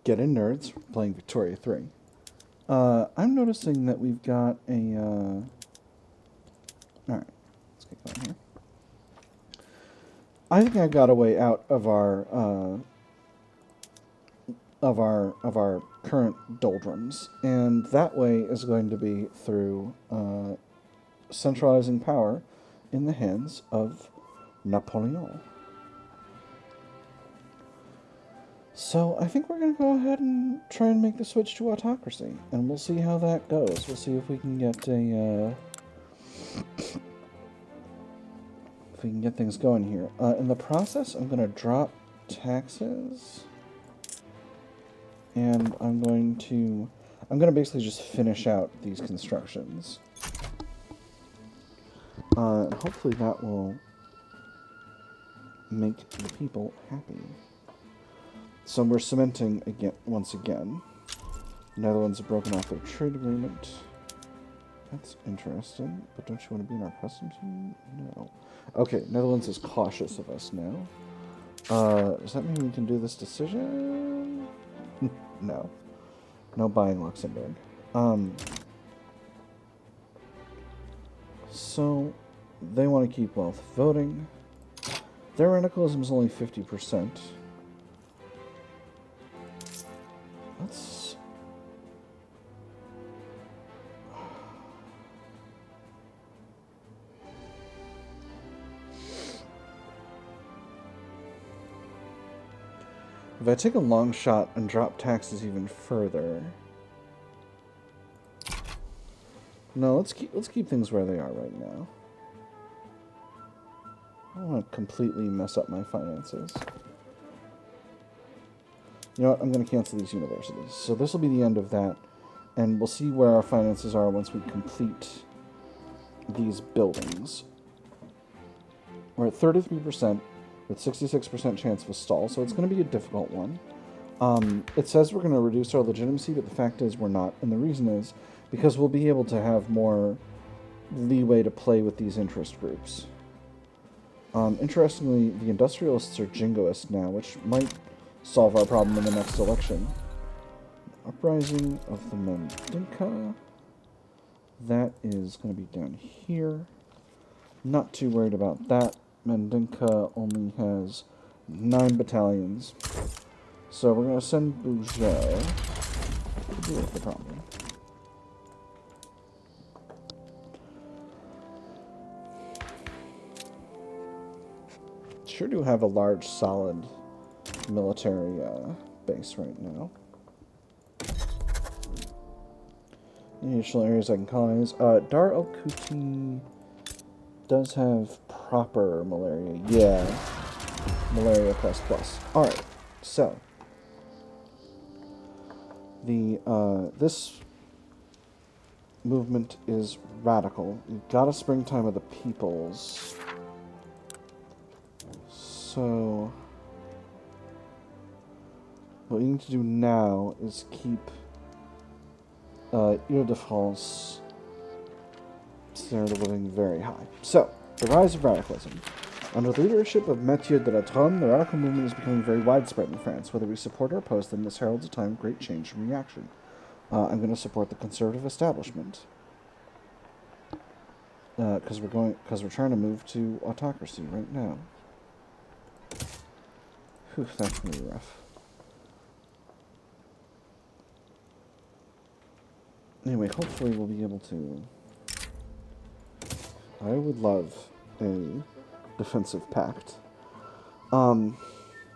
Get in, nerds. We're playing Victoria 3. I'm noticing that we've got a... Alright, let's get going here. I think I've got a way out of our current doldrums, and that way is going to be through centralizing power in the hands of Napoleon. So I think we're going to go ahead and try and make the switch to autocracy, and we'll see how that goes. We'll see if we can get a if we can get things going here. In the process, I'm going to drop taxes, and I'm going to basically just finish out these constructions. And hopefully that will make the people happy. So we're cementing again, once again. The Netherlands have broken off their trade agreement. That's interesting. But don't you want to be in our customs union? No. Okay, Netherlands is cautious of us now. Does that mean we can do this decision? No. No buying Luxembourg. So, they want to keep wealth voting. Their radicalism is only 50%. Let's... If I take a long shot and drop taxes even further... No, let's keep things where they are right now. I don't want to completely mess up my finances. You know what? I'm going to cancel these universities. So this will be the end of that. And we'll see where our finances are once we complete these buildings. We're at 33% with 66% chance of a stall. So it's going to be a difficult one. It says we're going to reduce our legitimacy, but the fact is we're not. And the reason is because we'll be able to have more leeway to play with these interest groups. Interestingly, the industrialists are jingoists now, which might solve our problem in the next election. Uprising of the Mandinka. That is going to be down here. Not too worried about that. Mandinka only has 9 battalions. So we're going to send Bouget to deal with the problem. Sure do have a large, solid military base right now. Additional areas I can colonize. Dar el Kuti does have proper malaria. Yeah. Malaria plus plus. Alright, so. This movement is radical. We've got a springtime of the peoples. So, what we need to do now is keep Ile-de-France standard of living very high. So, the rise of radicalism. Under the leadership of Mathieu de la Drôme, the radical movement is becoming very widespread in France. Whether we support or oppose them, this heralds a time of great change and reaction. I'm going to support the conservative establishment. Because we're trying to move to autocracy right now. Whew, that's going to be rough. Anyway, hopefully we'll be able to... I would love a defensive pact.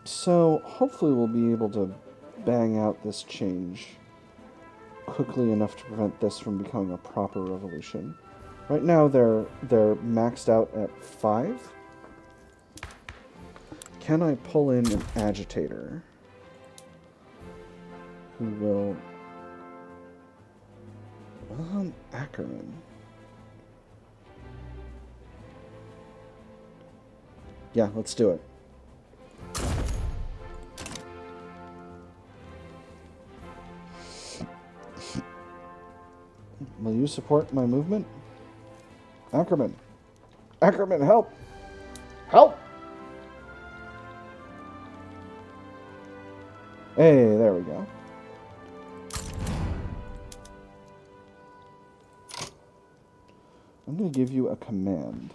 So hopefully we'll be able to bang out this change quickly enough to prevent this from becoming a proper revolution. Right now they're maxed out at 5. Can I pull in an agitator who will... Ackerman. Yeah, let's do it. Will you support my movement? Ackerman. Ackerman, help! Help! Hey, there we go. I'm going to give you a command.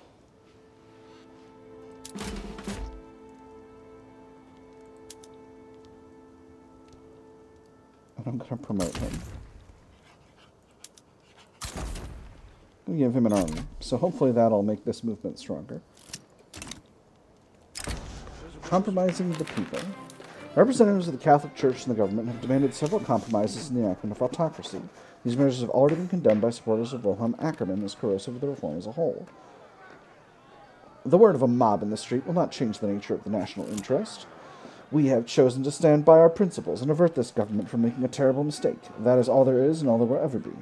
And I'm going to promote him. I'm going to give him an army. So hopefully that'll make this movement stronger. Compromising the people. Representatives of the Catholic Church and the government have demanded several compromises in the enactment of autocracy. These measures have already been condemned by supporters of Wilhelm Ackermann as corrosive of the reform as a whole. The word of a mob in the street will not change the nature of the national interest. We have chosen to stand by our principles and avert this government from making a terrible mistake. That is all there is and all there will ever be.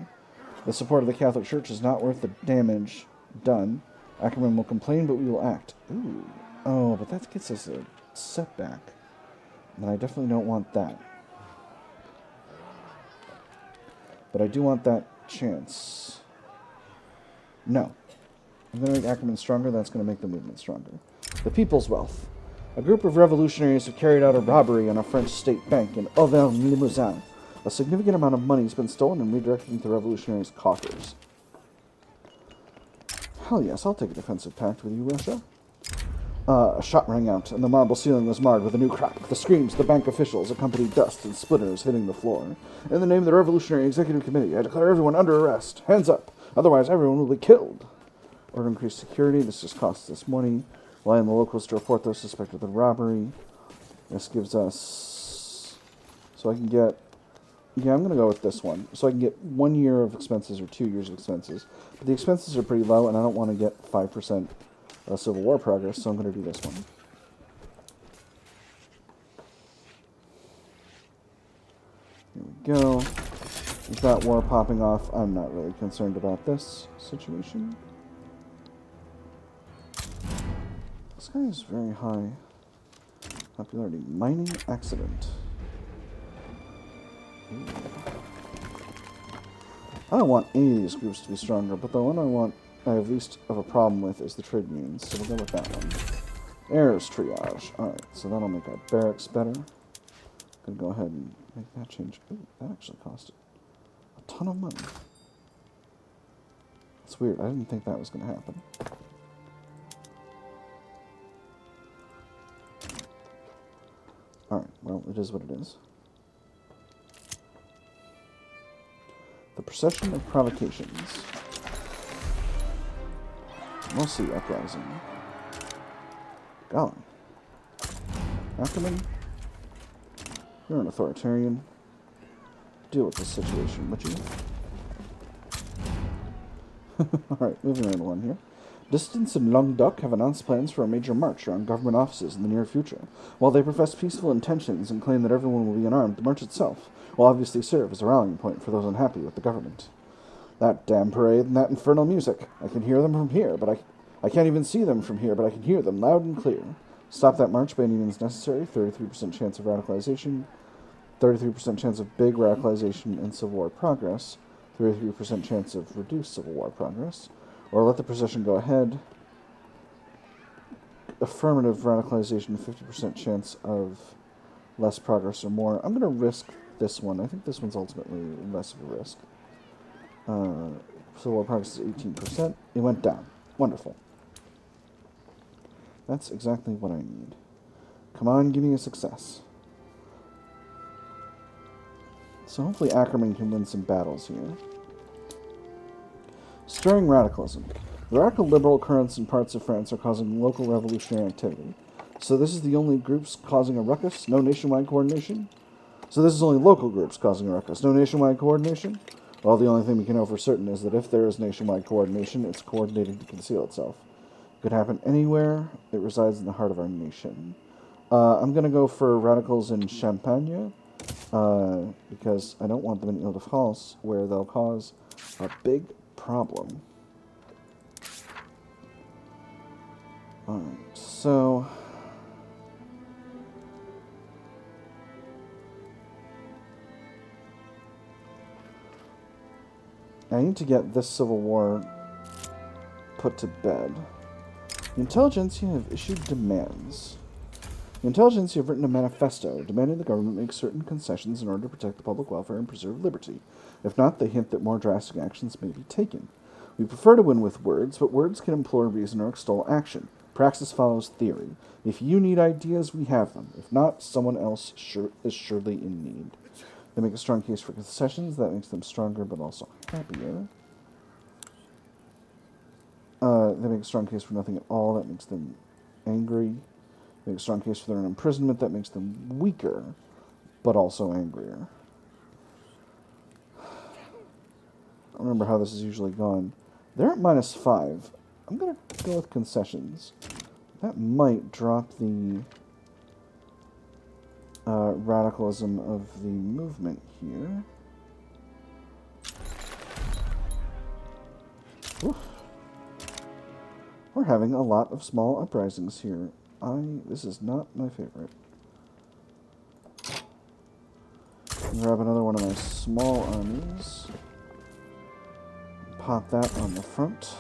The support of the Catholic Church is not worth the damage done. Ackermann will complain, but we will act. Ooh. Oh, but that gets us a setback. And I definitely don't want that. But I do want that chance. No. I'm going to make Ackermann stronger. That's going to make the movement stronger. The People's Wealth. A group of revolutionaries have carried out a robbery on a French state bank in Auvergne-Limousin. A significant amount of money has been stolen and redirected into the revolutionaries' coffers. Hell yes, I'll take a defensive pact with you, Russia. A shot rang out, and the marble ceiling was marred with a new crack. The screams of the bank officials accompanied dust and splinters hitting the floor. In the name of the Revolutionary Executive Committee, I declare everyone under arrest. Hands up, otherwise everyone will be killed. Order increased security. This just costs us money. Rely on the locals to report those suspected of the robbery. This gives us... So I can get... Yeah, I'm going to go with this one. So I can get 1 year of expenses or 2 years of expenses. But the expenses are pretty low, and I don't want to get 5% Civil War progress, so I'm going to do this one. Here we go. With that war popping off, I'm not really concerned about this situation. This guy is very high popularity. Mining accident. Ooh. I don't want any of these groups to be stronger, but the one I have least of a problem with is the Tribunes, so we'll go with that one. Heirs triage. Alright, so that'll make our barracks better. Gonna go ahead and make that change. Ooh, that actually cost a ton of money. That's weird. I didn't think that was gonna happen. Alright, well, it is what it is. The Procession of Provocations. We'll see, uprising. Golly. Ackermann, you're an authoritarian. Deal with this situation, would you? Alright, moving right along here. Dissidents in Languedoc have announced plans for a major march around government offices in the near future. While they profess peaceful intentions and claim that everyone will be unarmed, the march itself will obviously serve as a rallying point for those unhappy with the government. That damn parade and that infernal music. I can hear them from here, but I can't even see them from here, but I can hear them loud and clear. Stop that march by any means necessary. 33% chance of radicalization. 33% chance of big radicalization and Civil War progress. 33% chance of reduced Civil War progress. Or let the procession go ahead. Affirmative radicalization, 50% chance of less progress or more. I'm going to risk this one. I think this one's ultimately less of a risk. Civil War progress is 18%. It went down. Wonderful. That's exactly what I need. Come on, give me a success. So hopefully Ackermann can win some battles here. Stirring radicalism. The radical liberal currents in parts of France are causing local revolutionary activity. So this is the only groups causing a ruckus? No nationwide coordination? So this is only local groups causing a ruckus? No nationwide coordination? Well, the only thing we can know for certain is that if there is nationwide coordination, it's coordinating to conceal itself. It could happen anywhere. It resides in the heart of our nation. I'm going to go for radicals in Champagne, because I don't want them in Ile-de-France, where they'll cause a big problem. Alright, so... I need to get this Civil War put to bed. The intelligentsia have issued demands. The The intelligentsia have written a manifesto demanding the government make certain concessions in order to protect the public welfare and preserve liberty. If not, they hint that more drastic actions may be taken. We prefer to win with words, but words can implore reason or extol action. Praxis follows theory. If you need ideas, we have them. If not, someone else is surely in need. They make a strong case for concessions. That makes them stronger, but also happier. They make a strong case for nothing at all. That makes them angry. They make a strong case for their imprisonment. That makes them weaker, but also angrier. I don't remember how this is usually gone. They're at -5. I'm going to go with concessions. That might drop the radicalism of the movement here. Oof. We're having a lot of small uprisings here. This is not my favorite. Grab another one of my small armies. Pop that on the front.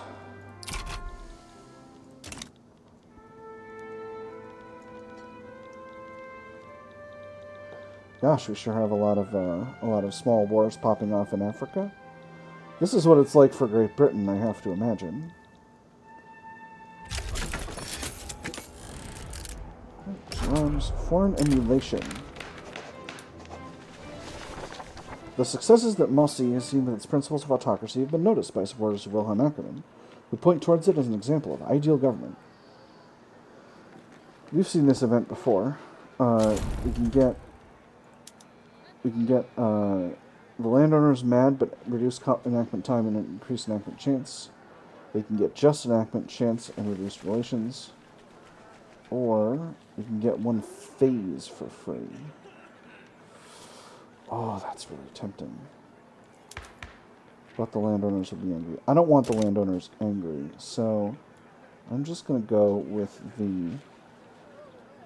Gosh, we sure have a lot of small wars popping off in Africa. This is what it's like for Great Britain, I have to imagine. Foreign emulation. The successes that Mossy has seen with its principles of autocracy have been noticed by supporters of Wilhelm Ackermann, who point towards it as an example of ideal government. We've seen this event before. We can get the landowners mad, but reduce enactment time and increase enactment chance. We can get just enactment chance and reduced relations. Or we can get one phase for free. Oh, that's really tempting. But the landowners will be angry. I don't want the landowners angry, so I'm just going to go with the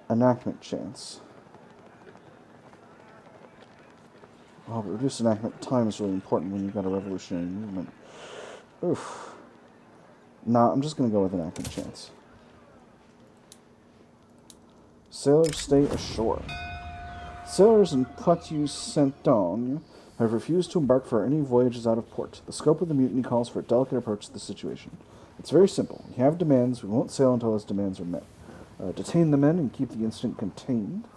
enactment chance. Oh, but reduced enactment time is really important when you've got a revolutionary movement. Oof. Nah, I'm just going to go with enactment chance. Sailors stay ashore. Sailors in Poitou-Saint-Onge have refused to embark for any voyages out of port. The scope of the mutiny calls for a delicate approach to the situation. It's very simple. We have demands. We won't sail until those demands are met. Detain the men and keep the incident contained.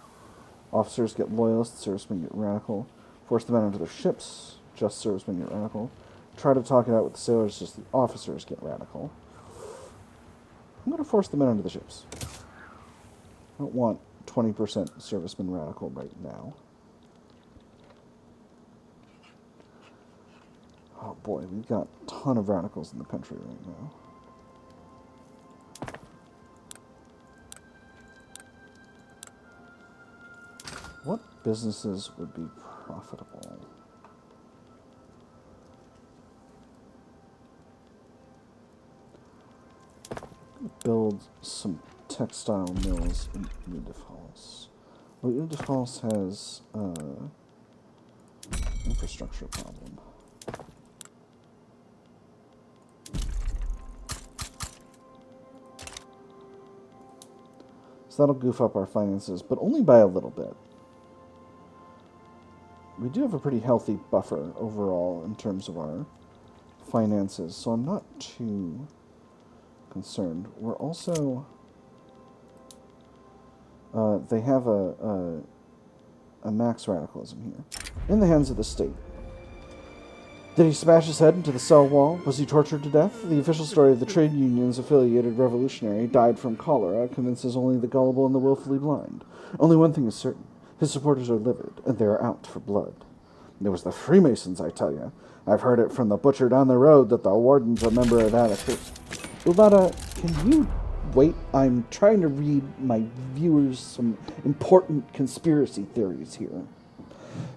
Officers get loyalists. Servicemen get radical. Force the men onto their ships. Just servicemen get radical. Try to talk it out with the sailors. Just the officers get radical. I'm going to force the men onto the ships. I don't want 20% servicemen radical right now. Oh boy, we've got a ton of radicals in the country right now. What businesses would be profitable? Build some textile mills in Ile-de-France. Well, Ile-de-France has infrastructure problem. So that'll goof up our finances, but only by a little bit. We do have a pretty healthy buffer overall in terms of our finances, so I'm not too concerned. We're also... they have a max radicalism here. In the hands of the state. Did he smash his head into the cell wall? Was he tortured to death? The official story of the trade union's affiliated revolutionary died from cholera convinces only the gullible and the willfully blind. Only one thing is certain. His supporters are livid, and they are out for blood. It was the Freemasons, I tell you. I've heard it from the butcher down the road that the warden's a member of that accursed. Ulata, can you wait? I'm trying to read my viewers some important conspiracy theories here.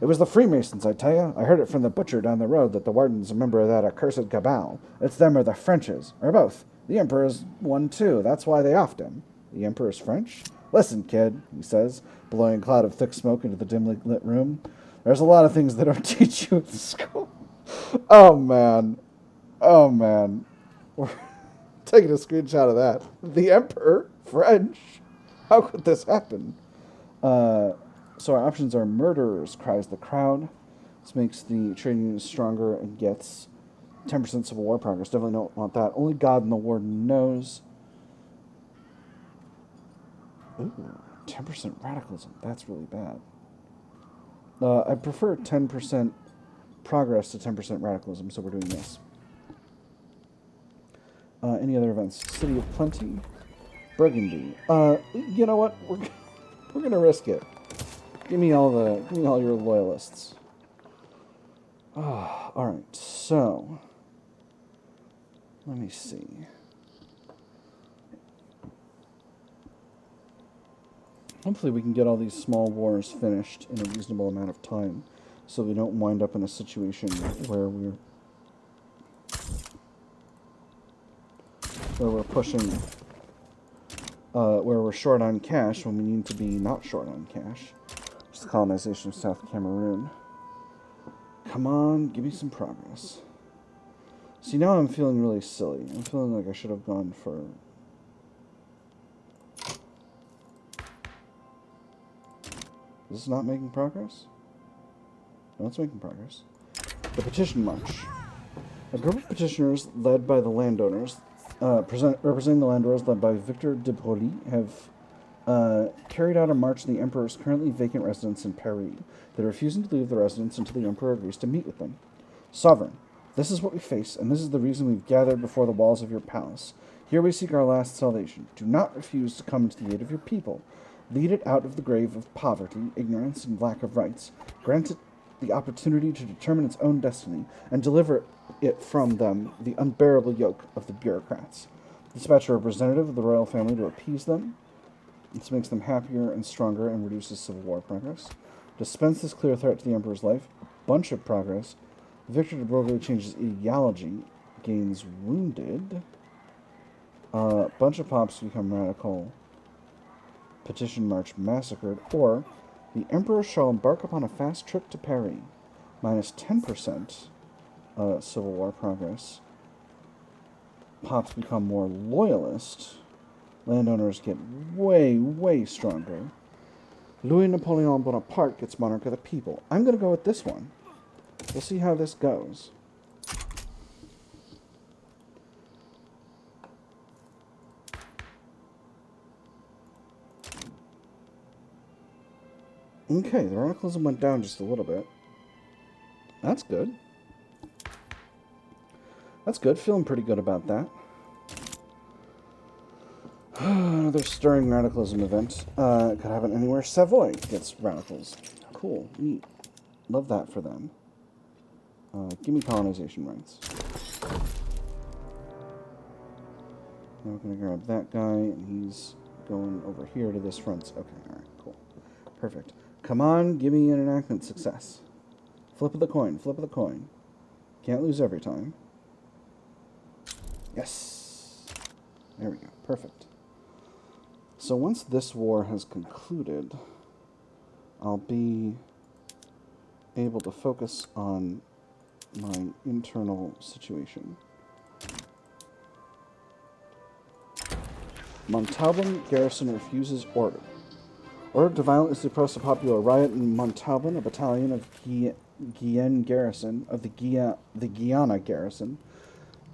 It was the Freemasons, I tell you. I heard it from the butcher down the road that the warden's a member of that accursed cabal. It's them or the Frenches, or both. The Emperor's one, too. That's why they offed him. The Emperor's French? Listen, kid, he says, blowing a cloud of thick smoke into the dimly lit room. There's a lot of things they don't teach you at school. Oh, man. Oh, man. We're taking a screenshot of that. The Emperor? French? How could this happen? So our options are murderers, cries the crowd. This makes the trading unit stronger and gets 10% civil war progress. Definitely don't want that. Only God and the Warden knows. Ooh, 10% radicalism. That's really bad. I prefer 10% progress to 10% radicalism, so we're doing this. Any other events? City of Plenty. Burgundy. You know what? We're gonna risk it. Give me all your loyalists. All right. So let me see. Hopefully we can get all these small wars finished in a reasonable amount of time, so we don't wind up in a situation where we're pushing. Where we're short on cash when we need to be not short on cash. It's the colonization of South Cameroon. Come on, give me some progress. See, now I'm feeling really silly. I'm feeling like I should have gone for... Is this not making progress? No, it's making progress. The Petition March. A group of petitioners led by the landowners, representing the landowners led by Victor de Broglie, have carried out a march in the Emperor's currently vacant residence in Paris. They're refusing to leave the residence until the Emperor agrees to meet with them. Sovereign, this is what we face, and this is the reason we've gathered before the walls of your palace. Here we seek our last salvation. Do not refuse to come to the aid of your people. Lead it out of the grave of poverty, ignorance, and lack of rights. Grant it the opportunity to determine its own destiny, and deliver it from them the unbearable yoke of the bureaucrats. Dispatch a representative of the royal family to appease them. This makes them happier and stronger and reduces civil war progress. Dispense this clear threat to the emperor's life. Bunch of progress. Victor de Broglie changes ideology. Gains wounded. Bunch of pops become radical. Petition march massacred. Or the emperor shall embark upon a fast trip to Paris. Minus 10% civil war progress. Pops become more loyalist. Landowners get way, way stronger. Louis Napoleon Bonaparte gets monarch of the people. I'm going to go with this one. We'll see how this goes. Okay, the radicalism went down just a little bit. That's good. That's good. Feeling pretty good about that. Another stirring radicalism event. Could happen anywhere. Savoy gets radicals. Cool. Neat. Love that for them. Give me colonization rights. Now we're going to grab that guy, and he's going over here to this front. Okay, alright, cool. Perfect. Come on, give me an enactment success. Flip of the coin, flip of the coin. Can't lose every time. Yes. There we go. Perfect. So once this war has concluded, I'll be able to focus on my internal situation. Montauban garrison refuses order. Ordered to violently suppress a popular riot in Montauban, a battalion of Guyenne garrison, of the Guiana garrison.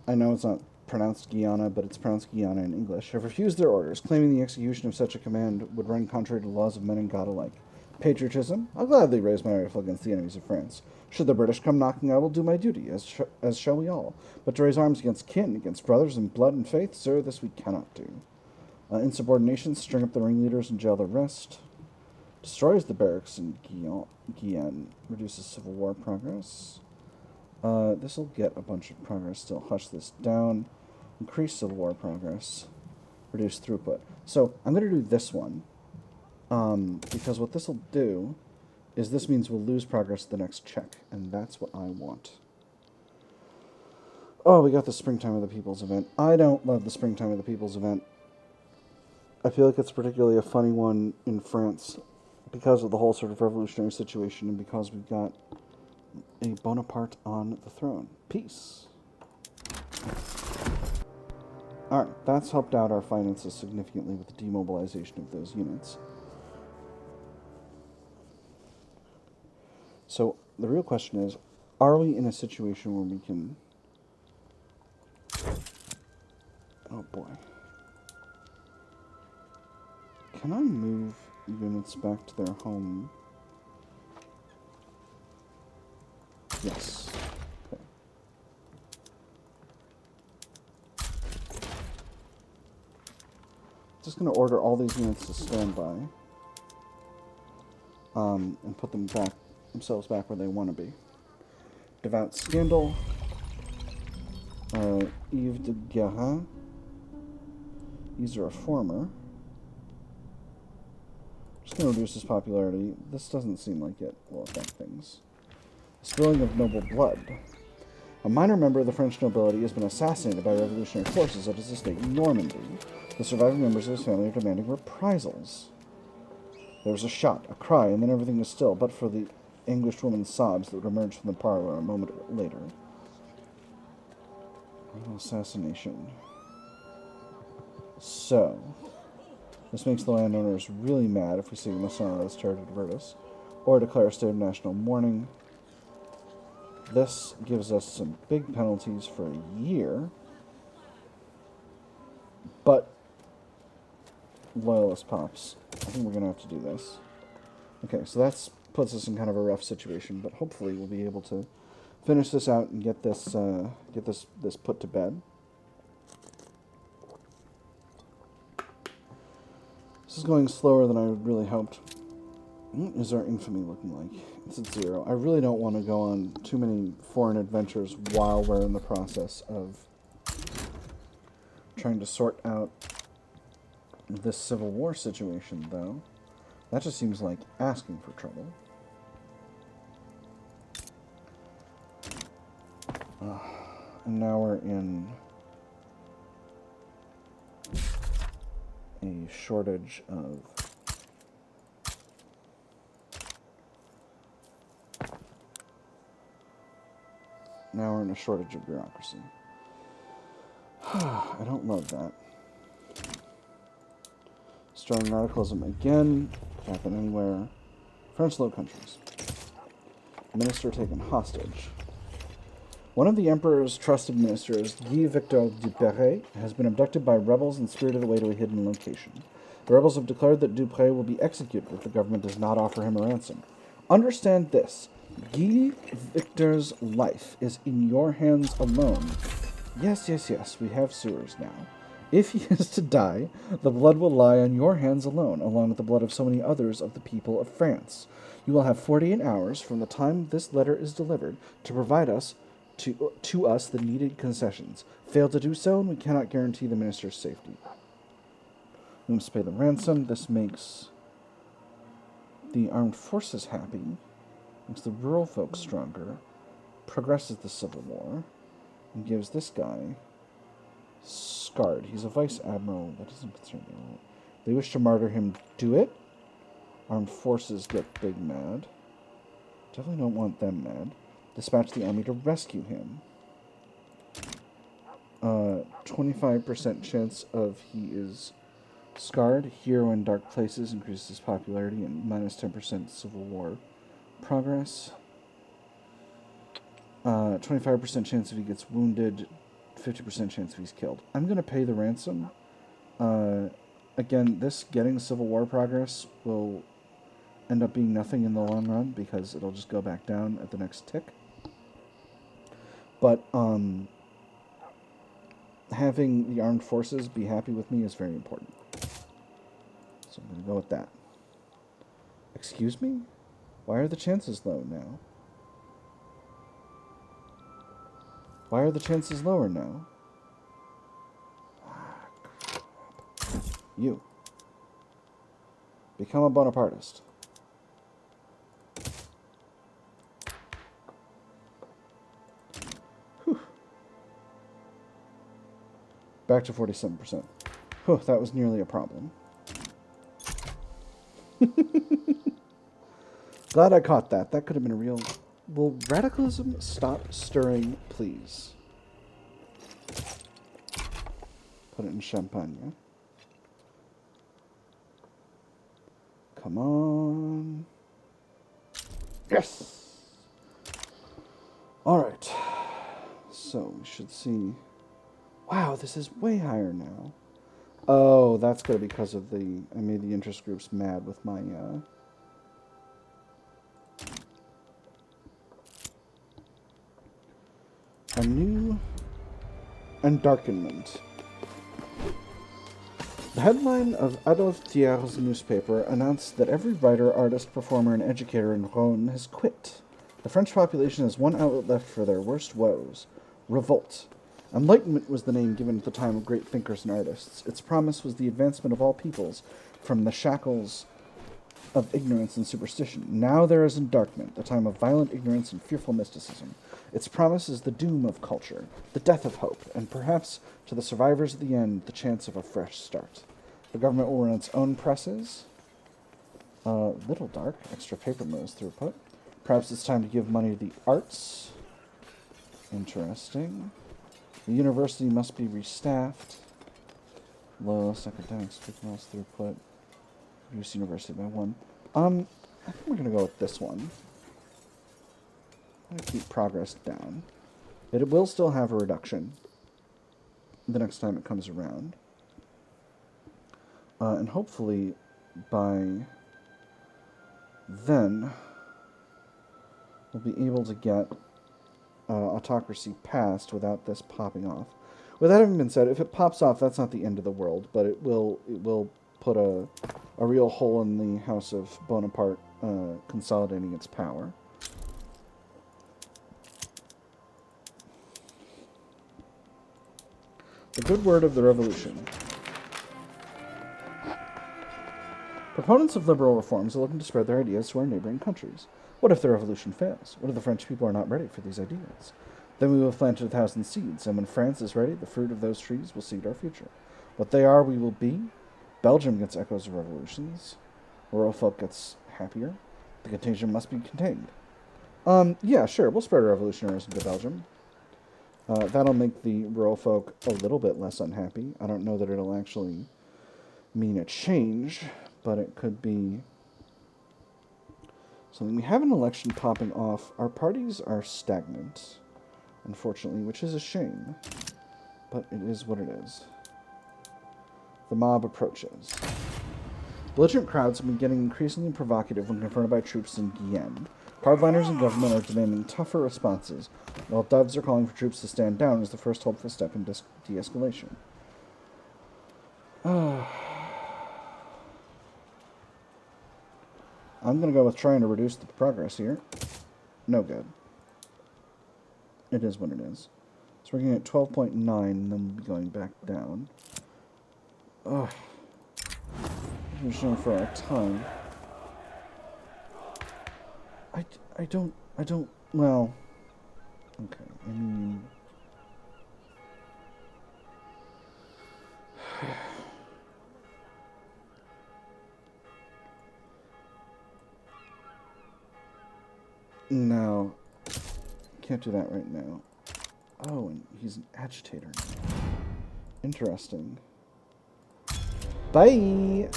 I know it's not pronounced Guyana, but it's pronounced Guyana in English, have refused their orders, claiming the execution of such a command would run contrary to the laws of men and God alike. Patriotism? I'll gladly raise my rifle against the enemies of France. Should the British come knocking, I will do my duty, as shall we all. But to raise arms against kin, against brothers in blood and faith, sir, this we cannot do. Insubordination, string up the ringleaders and jail the rest. Destroys the barracks in Guyenne. Reduces civil war progress. This will get a bunch of progress still. Hush this down. Increase civil war progress. Reduce throughput. So I'm going to do this one. Because what this will do is this means we'll lose progress the next check. And that's what I want. Oh, we got the Springtime of the People's event. I don't love the Springtime of the People's event. I feel like it's particularly a funny one in France because of the whole sort of revolutionary situation and because we've got a Bonaparte on the throne. Peace. Alright, that's helped out our finances significantly with the demobilization of those units. So the real question is, are we in a situation where we can... Oh boy. Can I move units back to their home? Yes. Okay. Just going to order all these units to stand by. And put themselves back where they want to be. Devout Scandal. Yves de Guérin. These are a former. Just going to reduce his popularity. This doesn't seem like it will affect things. Spilling of noble blood. A minor member of the French nobility has been assassinated by revolutionary forces at his estate in Normandy. The surviving members of his family are demanding reprisals. There was a shot, a cry, and then everything was still, but for the anguished woman's sobs that would emerge from the parlor a moment later. Assassination. So, this makes the landowners really mad if we see them assign this charge to divert us, or declare a state of national mourning. This gives us some big penalties for a year, but loyalist pops. I think we're going to have to do this. Okay, so that puts us in kind of a rough situation, but hopefully we'll be able to finish this out and get this put to bed. This is going slower than I really hoped. What is our infamy looking like? It's at 0. I really don't want to go on too many foreign adventures while we're in the process of trying to sort out this civil war situation, though. That just seems like asking for trouble. And now we're in a shortage of... Now we're in a shortage of bureaucracy. I don't love that. Starting radicalism again. Happen anywhere. French Low Countries. Minister taken hostage. One of the Emperor's trusted ministers, Guy Victor Duperré, has been abducted by rebels and spirited away to a hidden location. The rebels have declared that Duperré will be executed if the government does not offer him a ransom. Understand this. Guy Victor's life is in your hands alone. Yes, yes, yes, we have sewers now. If he is to die, the blood will lie on your hands alone, along with the blood of so many others of the people of France. You will have 48 hours from the time this letter is delivered to provide us to us the needed concessions. Fail to do so, and we cannot guarantee the minister's safety. We must pay the ransom. This makes the armed forces happy, makes the rural folk stronger, progresses the civil war, and gives this guy scarred. He's a vice admiral. That doesn't concern me. They wish to martyr him. Do it. Armed forces get big mad. Definitely don't want them mad. Dispatch the army to rescue him. 25% chance of he is scarred. Hero in dark places increases his popularity, and minus 10% civil war progress. 25% chance if he gets wounded. 50% chance if he's killed. I'm going to pay the ransom. Again, this getting civil war progress will end up being nothing in the long run because it'll just go back down at the next tick. But having the armed forces be happy with me is very important. So I'm going to go with that. Excuse me? Why are the chances low now? Why are the chances lower now? You. Become a Bonapartist. Whew. Back to 47%. Whew, that was nearly a problem. Glad I caught that. That could have been a real... Will radicalism stop stirring, please? Put it in champagne. Come on. Yes! So we should see... Wow, this is way higher now. Oh, that's good because of the... I made the interest groups mad with my... A new endarkenment. The headline of Adolphe Thiers' newspaper announced that every writer, artist, performer, and educator in Rhône has quit. The French population has one outlet left for their worst woes: revolt. Enlightenment was the name given at the time of great thinkers and artists. Its promise was the advancement of all peoples from the shackles of ignorance and superstition. Now there is endarkment, the time of violent ignorance and fearful mysticism. Its promise is the doom of culture, the death of hope, and perhaps, to the survivors at the end, the chance of a fresh start. The government will run its own presses. Little dark, extra paper mills throughput. Perhaps it's time to give money to the arts. Interesting. The university must be restaffed. Lowest academics, paper mills throughput. Reduce university by 1. I think we're going to go with this one. I'm going to keep progress down. It will still have a reduction the next time it comes around. And hopefully by then we'll be able to get autocracy passed without this popping off. With that having been said, if it pops off, that's not the end of the world, but it will put a real hole in the House of Bonaparte, consolidating its power. The good word of the revolution. Proponents of liberal reforms are looking to spread their ideas to our neighboring countries. What if the revolution fails? What if the French people are not ready for these ideas? Then we will have planted 1,000 seeds, and when France is ready, the fruit of those trees will seed our future. What they are, we will be. Belgium gets echoes of revolutions. Rural folk gets happier. The contagion must be contained. Yeah, sure, we'll spread revolutionaries into Belgium. That'll make the rural folk a little bit less unhappy. I don't know that it'll actually mean a change, but it could be something. We have an election popping off. Our parties are stagnant, unfortunately, which is a shame, but it is what it is. The mob approaches. Belligerent crowds have been getting increasingly provocative when confronted by troops in Guyenne. Hardliners in government are demanding tougher responses, while doves are calling for troops to stand down as the first hopeful step in de-escalation. I'm going to go with trying to reduce the progress here. No good. It is what it is. So we're getting at 12.9, and then we'll be going back down. Ugh. We're showing for our time. I don't, well, okay, I mean... No, can't do that right now. Oh, and he's an agitator. Interesting. Bye!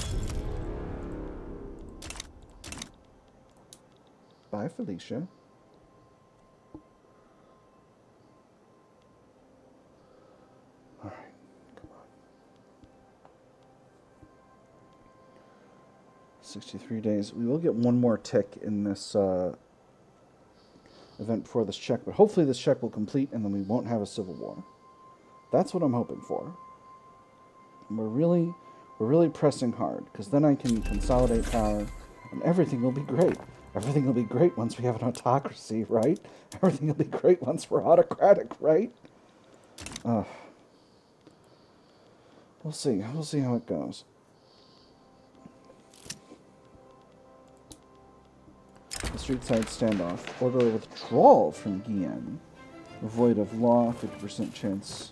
Bye, Felicia. Alright, come on. 63 days. We will get one more tick in this event before this check, but hopefully this check will complete and then we won't have a civil war. That's what I'm hoping for. And we're really pressing hard, because then I can consolidate power and everything will be great. Everything will be great once we have an autocracy, right? Everything will be great once we're autocratic, right? We'll see. We'll see how it goes. The street side standoff. Order a withdrawal from Guyenne. Void of law, 50% chance.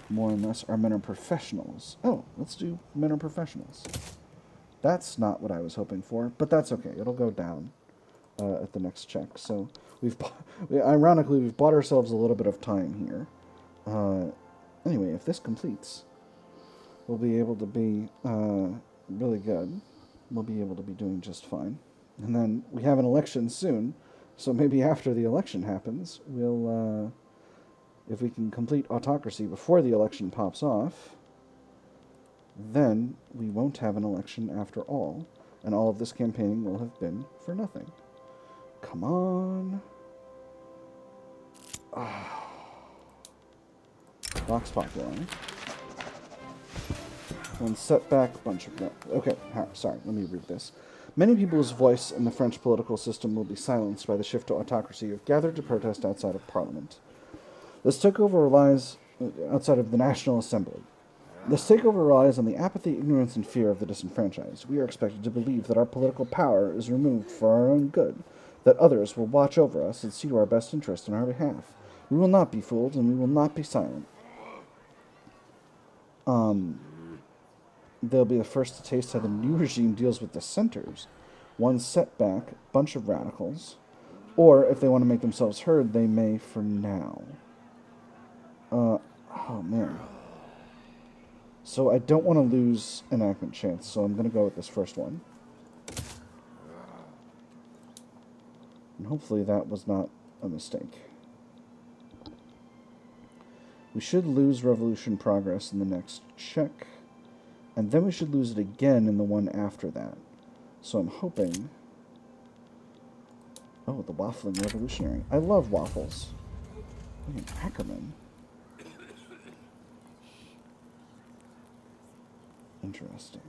More and less. Our men are professionals. Oh, let's do men are professionals. That's not what I was hoping for, but that's okay. It'll go down at the next check. So ironically, we've bought ourselves a little bit of time here. Anyway, if this completes, we'll be able to be really good. We'll be able to be doing just fine. And then we have an election soon, so maybe after the election happens, we'll If we can complete autocracy before the election pops off, then we won't have an election after all, and all of this campaigning will have been for nothing. Come on. Vox Populi. One setback, bunch of... Okay, sorry, let me read this. Many people's voice in the French political system will be silenced by the shift to autocracy who have gathered to protest outside of Parliament. This takeover relies outside of the National Assembly. This takeover relies on the apathy, ignorance, and fear of the disenfranchised. We are expected to believe that our political power is removed for our own good, that others will watch over us and see to our best interest on our behalf. We will not be fooled, and we will not be silent. They'll be the first to taste how the new regime deals with dissenters. One setback, bunch of radicals. Or, if they want to make themselves heard, they may for now. Oh, man. So I don't want to lose enactment chance, so I'm going to go with this first one. And hopefully that was not a mistake. We should lose revolution progress in the next check. And then we should lose it again in the one after that. So I'm hoping... Oh, the waffling revolutionary. I love waffles. Look at Ackerman. Interesting.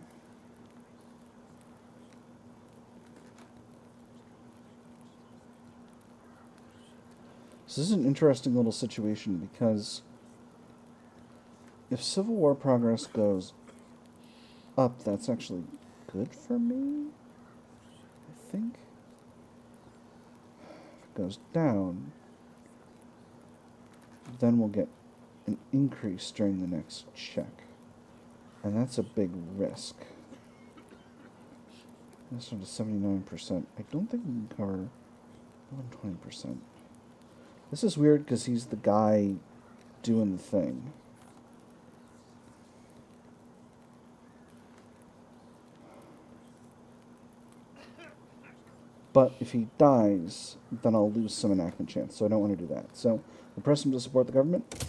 So this is an interesting little situation because if Civil War progress goes up, that's actually good for me, I think. If it goes down, then we'll get an increase during the next check. And that's a big risk. That's down to 79%. I don't think we can cover more than 20%. This is weird because he's the guy doing the thing. But if he dies, then I'll lose some enactment chance, so I don't want to do that. So we'll press him to support the government.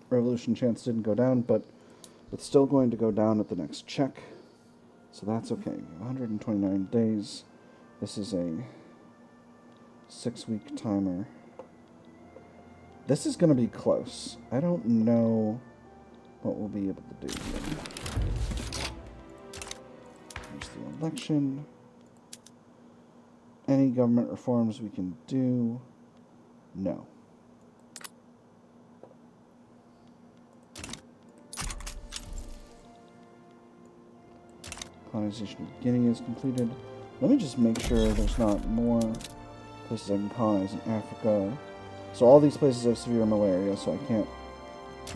Revolution chance didn't go down, but it's still going to go down at the next check. So that's okay. 129 days. This is a 6-week timer. This is going to be close. I don't know what we'll be able to do here. There's the election. Any government reforms we can do? No. Colonization of Guinea is completed. Let me just make sure there's not more places I can colonize in Africa. So all these places have severe malaria, so I can't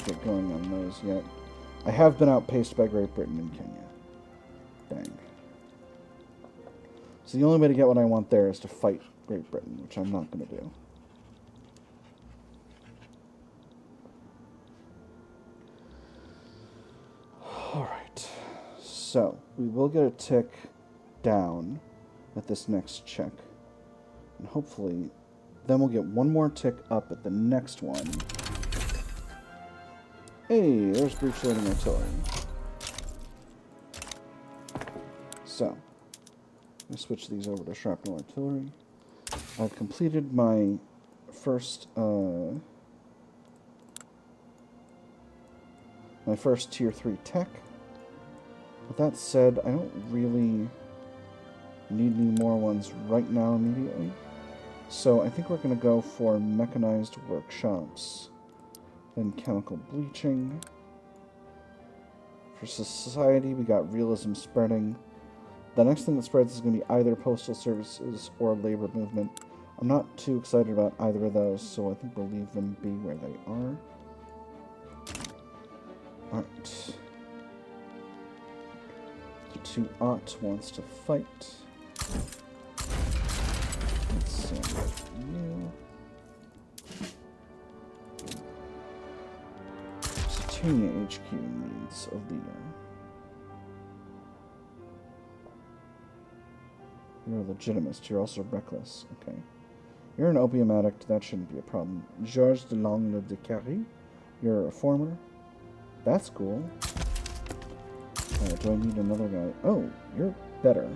get going on those yet. I have been outpaced by Great Britain and Kenya. Dang. So the only way to get what I want there is to fight Great Britain, which I'm not going to do. Alright. So, we will get a tick down at this next check. And hopefully, then we'll get one more tick up at the next one. Hey, there's breach loading artillery. So, I switch these over to shrapnel artillery. I've completed my first tier 3 tech. With that said, I don't really need any more ones right now immediately. So I think we're going to go for mechanized workshops, then chemical bleaching. For society, we got realism spreading. The next thing that spreads is going to be either postal services or labor movement. I'm not too excited about either of those, so I think we'll leave them be where they are. Alright. The 2-aught wants to fight. Let's send you. Titania HQ needs a leader. You're a legitimist. You're also reckless. Okay. You're an opium addict. That shouldn't be a problem. Georges de Langle de Carry. You're a reformer. That's cool. Do I need another guy? Oh, you're better.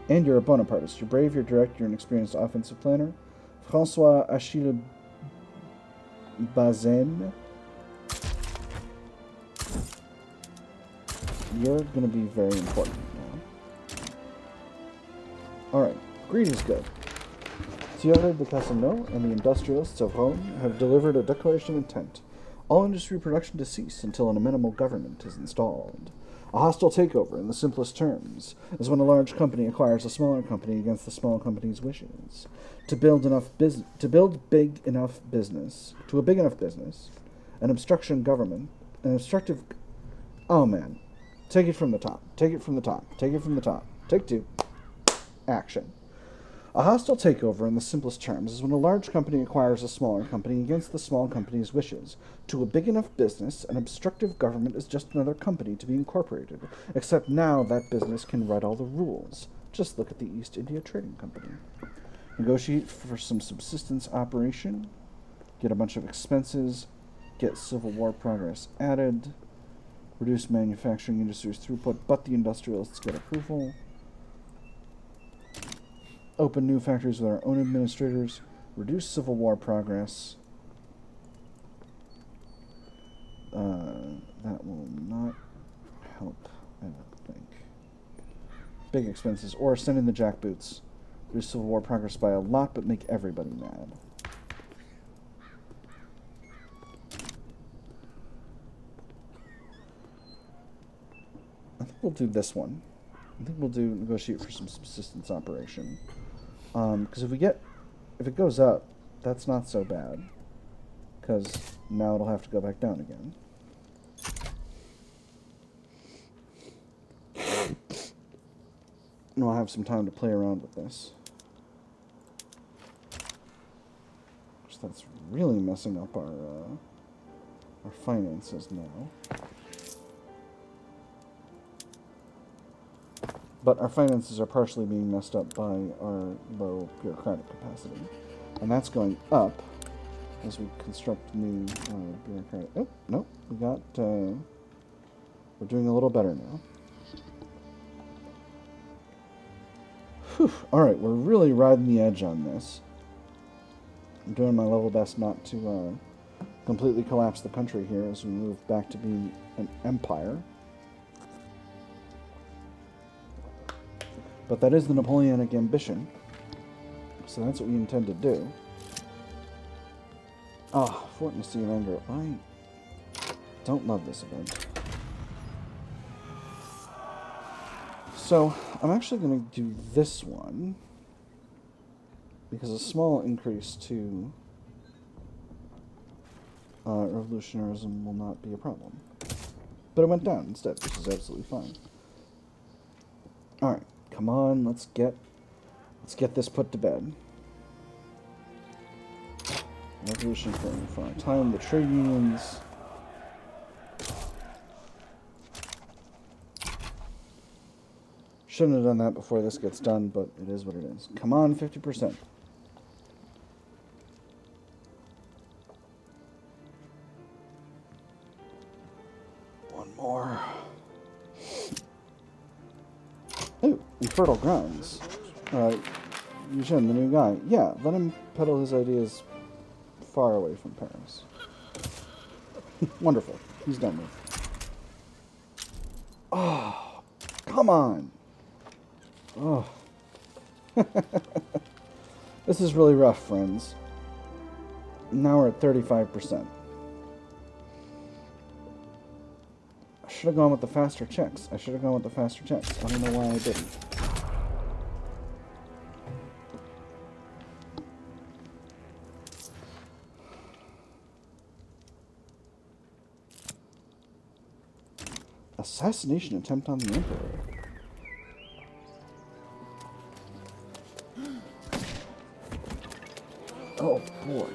And you're a Bonapartist. You're brave, you're direct, you're an experienced offensive planner. François Achille Bazaine. You're going to be very important now. Alright, greed is good. Thierry de Casino and the industrialists of Rome have delivered a declaration of intent. All industry production to cease until an amenable government is installed. A hostile takeover, in the simplest terms, is when a large company acquires a smaller company against the small company's wishes. To build a big enough business, an obstructive. Oh man, take it from the top. Take it from the top. Take it from the top. Take two. Action. A hostile takeover, in the simplest terms, is when a large company acquires a smaller company against the small company's wishes. To a big enough business, an obstructive government is just another company to be incorporated, except now that business can write all the rules. Just look at the East India Trading Company. Negotiate for some subsistence operation, get a bunch of expenses, get Civil War progress added, reduce manufacturing industry's throughput, but the industrialists get approval. Open new factories with our own administrators. Reduce Civil War progress. That will not help, I don't think. Big expenses. Or send in the jackboots. Reduce Civil War progress by a lot, but make everybody mad. I think we'll do this one. I think we'll do negotiate for some subsistence operation. Because if it goes up, that's not so bad. Because now it'll have to go back down again. And I'll have some time to play around with this. Which that's really messing up our finances now. But our finances are partially being messed up by our low bureaucratic capacity. And that's going up as we construct new bureaucratic... Oh, no, we got... we're doing a little better now. Whew, alright, we're really riding the edge on this. I'm doing my level best not to completely collapse the country here as we move back to being an empire. But that is the Napoleonic ambition. So that's what we intend to do. Ah, Fort in the Sea of Anger. I don't love this event. So, I'm actually going to do this one. Because a small increase to revolutionarism will not be a problem. But it went down instead, which is absolutely fine. Alright. Come on, let's get this put to bed. Revolution for our time, the trade unions. Shouldn't have done that before this gets done, but it is what it is. Come on, 50%. One more. Ooh, infertile grounds. Eugene, the new guy. Yeah, let him peddle his ideas far away from Paris. Wonderful. He's done with. Oh, come on. Oh. This is really rough, friends. Now we're at 35%. I should have gone with the faster checks. I don't know why I didn't. Assassination attempt on the Emperor. Oh boy.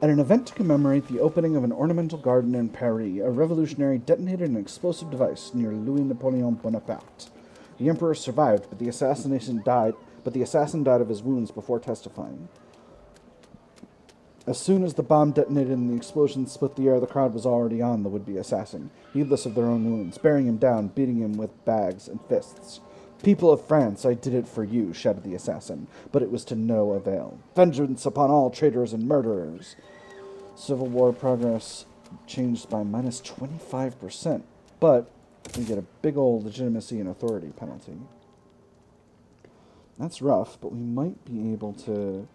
At an event to commemorate the opening of an ornamental garden in Paris, a revolutionary detonated an explosive device near Louis Napoleon Bonaparte. The emperor survived, but the assassination but the assassin died of his wounds before testifying. As soon as the bomb detonated and the explosion split the air, the crowd was already on the would-be assassin, heedless of their own wounds, bearing him down, beating him with bags and fists. "People of France, I did it for you," shouted the assassin, but it was to no avail. "Vengeance upon all traitors and murderers." Civil War progress changed by minus 25%, but we get a big old legitimacy and authority penalty. That's rough, but we might be able to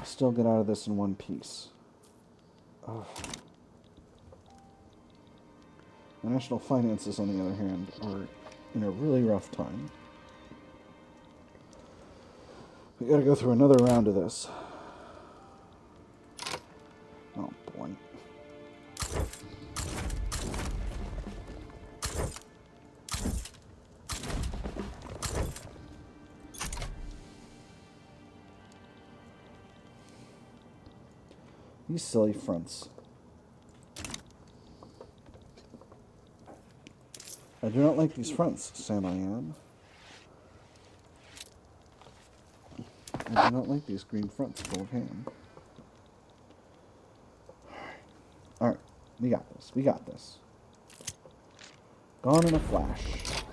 still get out of this in one piece. Ugh. The national finances, on the other hand, are in a really rough time. We gotta go through another round of this. Oh boy. These silly fronts. I do not like these fronts, Sam I am. I do not like these green fronts full of ham. Alright, we got this. We got this. Gone in a flash.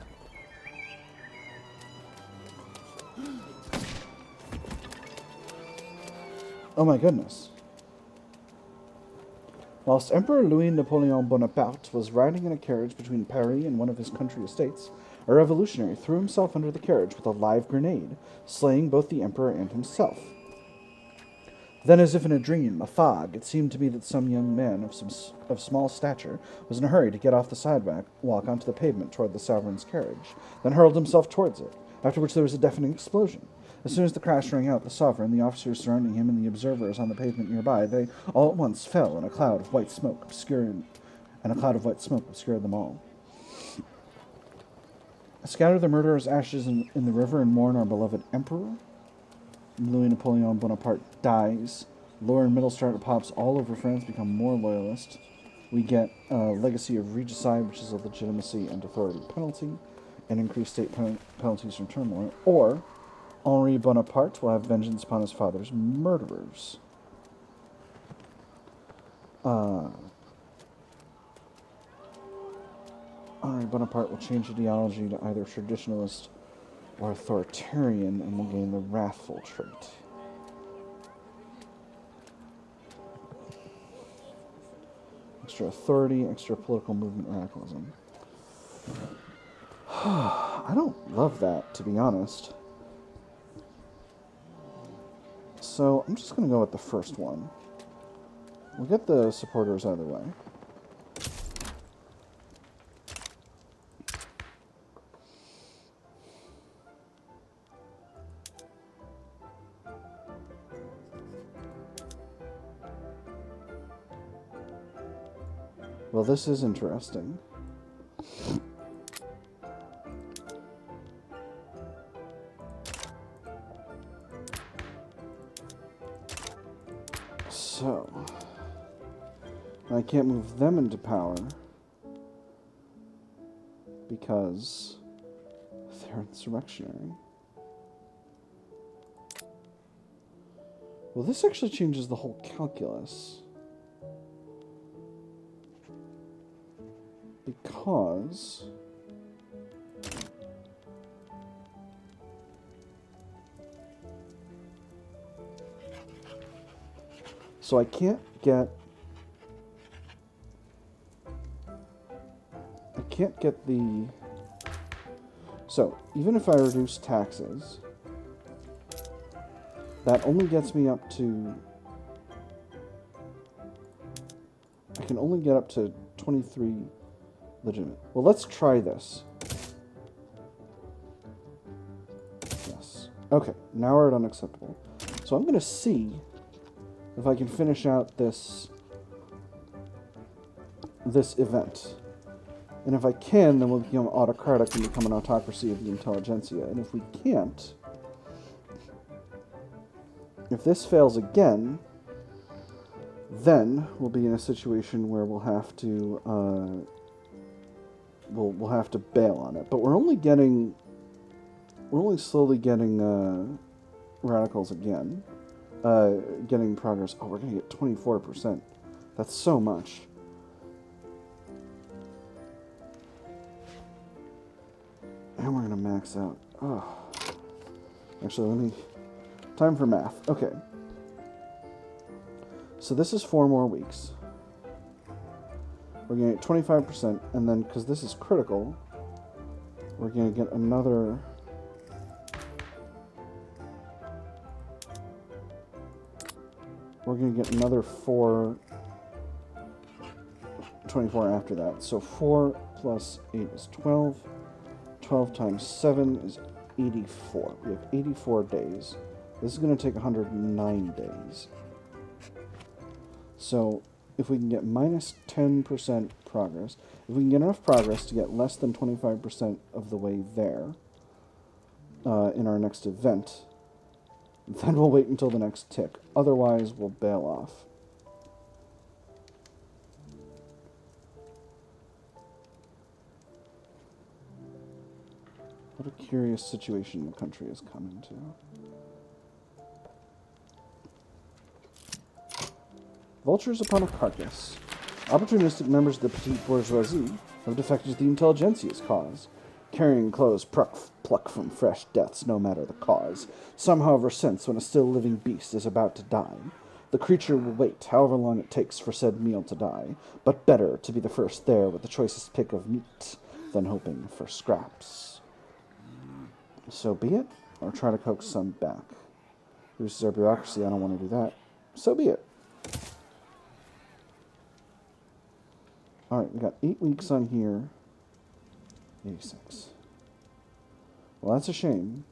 Oh my goodness. Whilst Emperor Louis Napoleon Bonaparte was riding in a carriage between Paris and one of his country estates, a revolutionary threw himself under the carriage with a live grenade, slaying both the emperor and himself. Then, as if in a dream, a fog, it seemed to me that some young man of small stature was in a hurry to get off the sidewalk onto the pavement toward the sovereign's carriage, then hurled himself towards it, after which there was a deafening explosion. As soon as the crash rang out, the sovereign, the officers surrounding him, and the observers on the pavement nearby, they all at once fell in a cloud of white smoke, obscured them all. Scatter the murderer's ashes in the river and mourn our beloved emperor. Louis Napoleon Bonaparte dies. Lower and middle strata pops all over France become more loyalist. We get a legacy of regicide, which is a legitimacy and authority penalty, and increased state penalties from turmoil. Or Henri Bonaparte will have vengeance upon his father's murderers. Henri Bonaparte will change ideology to either traditionalist or authoritarian and will gain the wrathful trait. Extra authority, extra political movement radicalism. I don't love that, to be honest. So I'm just going to go with the first one. We'll get the supporters out of the way. Well, this is interesting. So, I can't move them into power because they're insurrectionary. Well, this actually changes the whole calculus. Because so I can't get the so even if I reduce taxes, that only gets me up to I can only get up to 23 legitimate. Well, let's try this. Yes. Okay, now we're at unacceptable. So I'm going to see if I can finish out this event. And if I can, then we'll become autocratic and become an autocracy of the intelligentsia. And if we can't, if this fails again, then we'll be in a situation where we'll have to we'll have to bail on it. But we're only slowly getting radicals again. Getting progress. Oh, we're gonna get 24%. That's so much. And we're gonna max out. Oh. Actually, time for math. Okay. So this is 4 more weeks. We're gonna get 25%, and then, because this is critical, we're gonna get another... We're going to get another 24 after that. So 4 plus 8 is 12. 12 times 7 is 84. We have 84 days. This is going to take 109 days. So if we can get minus 10% progress, if we can get enough progress to get less than 25% of the way there in our next event, then we'll wait until the next tick. Otherwise, we'll bail off. What a curious situation the country has come into. Vultures upon a carcass. Opportunistic members of the petite bourgeoisie have defected to the intelligentsia's cause, carrying clothes pluck from fresh deaths, no matter the cause. Some, however, sense when a still living beast is about to die. The creature will wait, however long it takes for said meal to die, but better to be the first there with the choicest pick of meat than hoping for scraps. So be it, or try to coax some back. Reduces our bureaucracy, I don't want to do that. So be it. Alright, we got 8 weeks on here. 86. Well, that's a shame.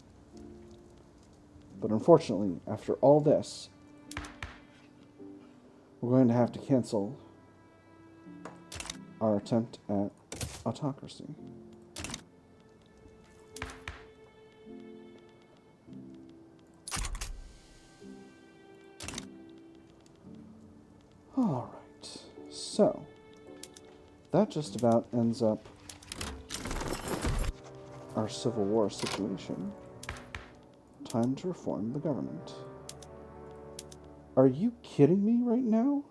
But unfortunately, after all this, we're going to have to cancel our attempt at autocracy. Alright, so that just about ends up our Civil War situation. Time to reform the government. Are you kidding me right now?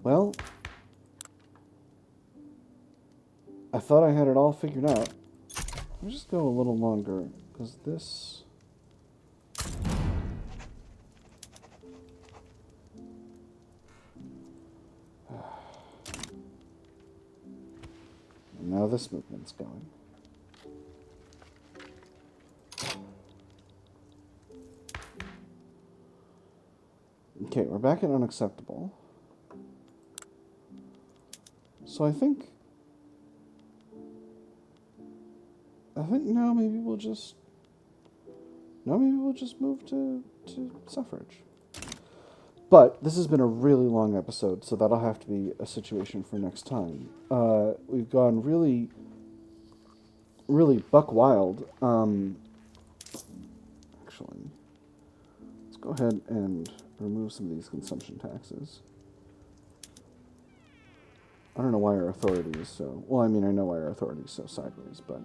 Well, I thought I had it all figured out. I'll just go a little longer, because this... And now this movement's going. Okay, we're back at unacceptable. So I think now maybe we'll just move to suffrage. But this has been a really long episode, so that'll have to be a situation for next time. We've gone really buck wild. Actually, let's go ahead and remove some of these consumption taxes. I don't know why our authority is so... Well, I mean, I know why our authority is so sideways, but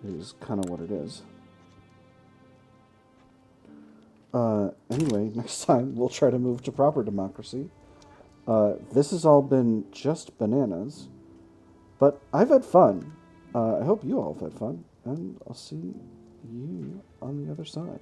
it is kind of what it is. Anyway, next time we'll try to move to proper democracy. This has all been just bananas, but I've had fun. I hope you all have had fun, and I'll see you on the other side.